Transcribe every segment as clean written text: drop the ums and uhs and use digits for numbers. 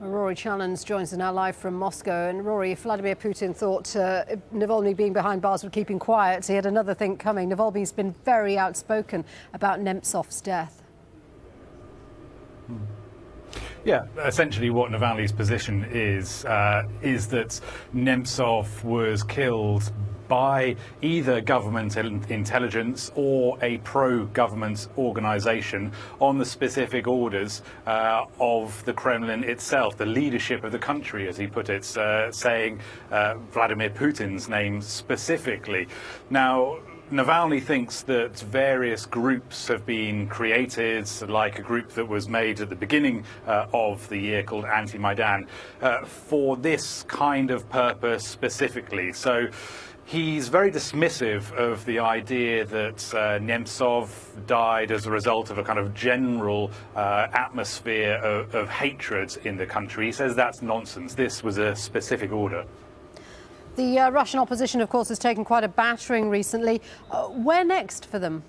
Rory Challens joins us now live from Moscow. And Rory, if Vladimir Putin thought Navalny being behind bars would keep him quiet, he had another thing coming. Navalny's been very outspoken about Nemtsov's death. Yeah, essentially what Navalny's position is that Nemtsov was killed by either government intelligence or a pro-government organisation on the specific orders of the Kremlin itself, the leadership of the country, as he put it, saying Vladimir Putin's name specifically. Now, Navalny thinks that various groups have been created, like a group that was made at the beginning of the year called Anti-Maidan, for this kind of purpose specifically. So he's very dismissive of the idea that Nemtsov died as a result of a kind of general atmosphere of hatred in the country. He says that's nonsense. This was a specific order. The Russian opposition, of course, has taken quite a battering recently. Where next for them?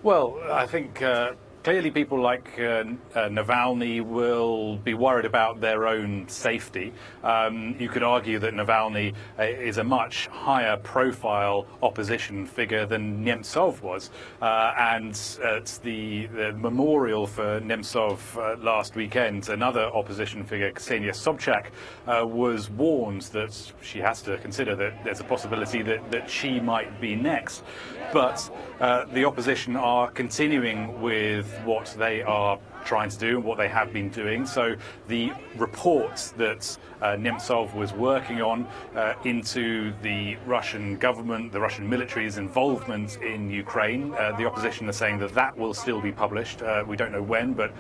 Well, I think clearly people like Navalny will be worried about their own safety. You could argue that Navalny is a much higher profile opposition figure than Nemtsov was. And at the memorial for Nemtsov last weekend, another opposition figure, Ksenia Sobchak, was warned that she has to consider that there's a possibility that she might be next. But the opposition are continuing with what they are trying to do and what they have been doing. So the reports that Nemtsov was working on into the Russian government, the Russian military's involvement in Ukraine, the opposition are saying that that will still be published. We don't know when, but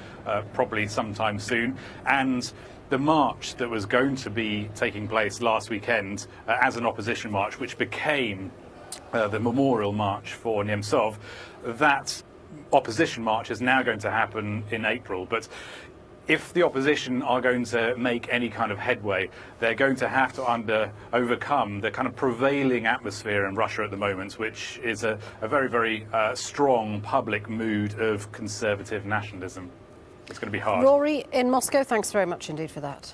probably sometime soon. And the march that was going to be taking place last weekend as an opposition march, which became the memorial march for Nemtsov, that opposition march is now going to happen in April. But if the opposition are going to make any kind of headway, they're going to have to overcome the kind of prevailing atmosphere in Russia at the moment, which is a very, very strong public mood of conservative nationalism. It's going to be hard. Rory in Moscow, thanks very much indeed for that.